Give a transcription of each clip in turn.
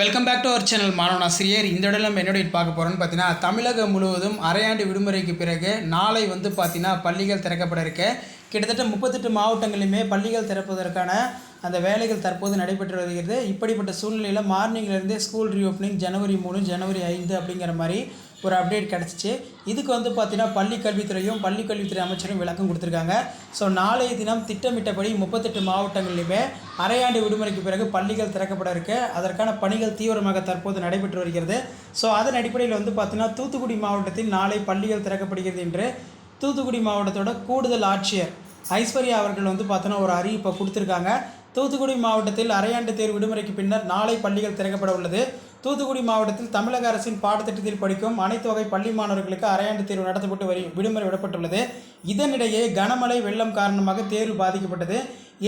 Welcome back to our channel மாணவன் ஆசிரியர். இந்த இடம் நம்ம என்னோட பார்க்க போகிறோன்னு பார்த்தீங்கன்னா, தமிழகம் முழுவதும் அரையாண்டு விடுமுறைக்கு பிறகு நாளை வந்து பார்த்தீங்கன்னா பள்ளிகள் திறக்கப்பட இருக்க. கிட்டத்தட்ட 38 மாவட்டங்களிலுமே பள்ளிகள் திறப்பதற்கான அந்த வேலைகள் தற்போது நடைபெற்று வருகிறது. இப்படிப்பட்ட சூழ்நிலையில் மார்னிங்லேருந்தே ஸ்கூல் ரீஓப்பனிங் ஜனவரி 3 ஜனவரி 5 அப்படிங்கிற மாதிரி ஒரு அப்டேட் கிடச்சிச்சு. இதுக்கு வந்து பார்த்திங்கன்னா பள்ளிக்கல்வித்துறை அமைச்சரும் விளக்கம் கொடுத்துருக்காங்க. ஸோ நாளைய தினம் திட்டமிட்டபடி 38 மாவட்டங்களிலுமே அரையாண்டு விடுமுறைக்கு பிறகு பள்ளிகள் திறக்கப்பட இருக்க. அதற்கான பணிகள் தீவிரமாக தற்போது நடைபெற்று வருகிறது. ஸோ அதன் அடிப்படையில் வந்து பார்த்திங்கன்னா தூத்துக்குடி மாவட்டத்தில் நாளை பள்ளிகள் திறக்கப்படுகிறது என்று தூத்துக்குடி மாவட்டத்தோட கூடுதல் ஆட்சியர் ஐஸ்வர்யா அவர்கள் வந்து பார்த்தோன்னா ஒரு அறிவிப்பை கொடுத்துருக்காங்க. தூத்துக்குடி மாவட்டத்தில் அரையாண்டு தேர்வு விடுமுறைக்கு பின்னர் நாளை பள்ளிகள் திறக்கப்பட உள்ளது. தூத்துக்குடி மாவட்டத்தில் தமிழக அரசின் பாடத்திட்டத்தில் படிக்கும் அனைத்து வகை பள்ளி மாணவர்களுக்கு அரையாண்டு தேர்வு நடத்தப்பட்டு விடுமுறை விடப்பட்டுள்ளது. இதனிடையே கனமழை வெள்ளம் காரணமாக தேர்வு பாதிக்கப்பட்டது.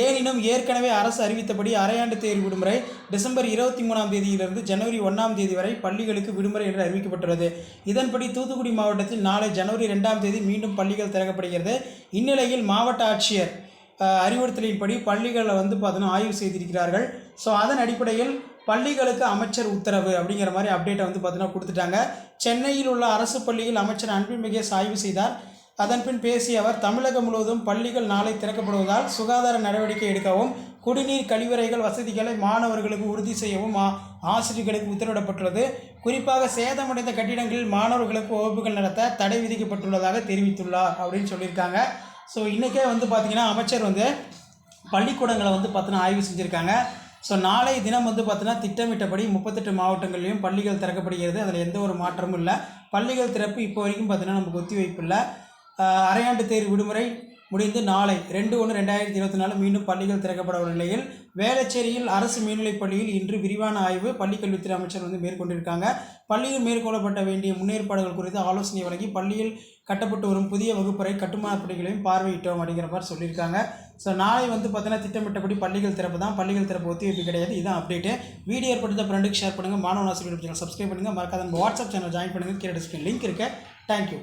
எனினும் ஏற்கனவே அரசு அறிவித்தபடி அரையாண்டு தேர்வு விடுமுறை டிசம்பர் 23ஆம் தேதியிலிருந்து ஜனவரி 1ஆம் தேதி வரை பள்ளிகளுக்கு விடுமுறை என்று அறிவிக்கப்பட்டுள்ளது. இதன்படி தூத்துக்குடி மாவட்டத்தில் நாளை ஜனவரி 2ஆம் தேதி மீண்டும் பள்ளிகள் திறக்கப்படுகிறது. இந்நிலையில் மாவட்ட ஆட்சியர் அறிவுறுத்தலின்படி பள்ளிகளை வந்து பார்த்தீங்கன்னா ஆய்வு செய்திருக்கிறார்கள். ஸோ அதன் அடிப்படையில் பள்ளிகளுக்கு அமைச்சர் உத்தரவு அப்படிங்கிற மாதிரி அப்டேட்டை வந்து பார்த்தீங்கன்னா கொடுத்துட்டாங்க. சென்னையில் உள்ள அரசு பள்ளியில் அமைச்சர் அன்பில் மகேஷ் ஆய்வு செய்தார். அதன்பின் பேசிய அவர், தமிழகம் முழுவதும் பள்ளிகள் நாளை திறக்கப்படுவதால் சுகாதார நடவடிக்கை எடுக்கவும் குடிநீர் கழிவறைகள் வசதிகளை மாணவர்களுக்கு உறுதி செய்யவும் ஆசிரியர்களுக்கு உத்தரவிடப்பட்டுள்ளது. குறிப்பாக சேதமடைந்த கட்டிடங்களில் மாணவர்களுக்கு வகுப்புகள் நடத்த தடை விதிக்கப்பட்டுள்ளதாக தெரிவித்துள்ளார் அப்படின்னு சொல்லியிருக்காங்க. ஸோ இன்றைக்கே வந்து பார்த்திங்கன்னா அமைச்சர் வந்து பள்ளிக்கூடங்களை வந்து பார்த்தீங்கன்னா ஆய்வு செஞ்சுருக்காங்க. ஸோ நாளை தினம் வந்து பார்த்தீங்கன்னா திட்டமிட்டபடி 38 மாவட்டங்களிலும் பள்ளிகள் திறக்கப்படுகிறது. அதில் எந்த ஒரு மாற்றமும் இல்லை. பள்ளிகள் திறப்பு இப்போ வரைக்கும் பார்த்தீங்கன்னா நமக்கு ஒத்திவைப்பு இல்லை. அரையாண்டு தேர்வு விடுமுறை முடிந்து நாளை 2/1/2024 மீண்டும் பள்ளிகள் திறக்கப்பட உள்ள நிலையில் வேளச்சேரியில் அரசு மேல்நிலைப் பள்ளியில் இன்று விரிவான ஆய்வு பள்ளிக்கல்வித்துறை அமைச்சர் வந்து மேற்கொண்டிருக்காங்க. பள்ளியில் மேற்கொள்ளப்பட்ட வேண்டிய முன்னேற்பாடுகள் குறித்து ஆலோசனை வழங்கி பள்ளியில் கட்டப்பட்டு வரும் புதிய வகுப்பறை கட்டுமான பணிகளையும் பார்வையிட்டோம் அப்படிங்கிற மாதிரி சொல்லியிருக்காங்க. ஸோ நாளை வந்து பார்த்தீங்கன்னா திட்டமிட்டபடி பள்ளிகள் திறப்பு தான். பள்ளிகள் திறப்பு ஒத்திவைப்பு கிடையாது. இதுதான் அப்டேட்டு. வீடியோ ஏற்படுத்த ஃப்ரெண்டுக்கு ஷேர் பண்ணுங்கள். மாணவன் ஆசிரியர் சேனல் சப்ஸ்கிரைப் பண்ணுங்கள். மறக்காத நம்ம வாட்ஸ்அப் சேனல் ஜாயின் பண்ணுங்கள். கீழே டிஸ்கிரிப்ஷன் லிங்க் இருக்குது. தேங்க்யூ.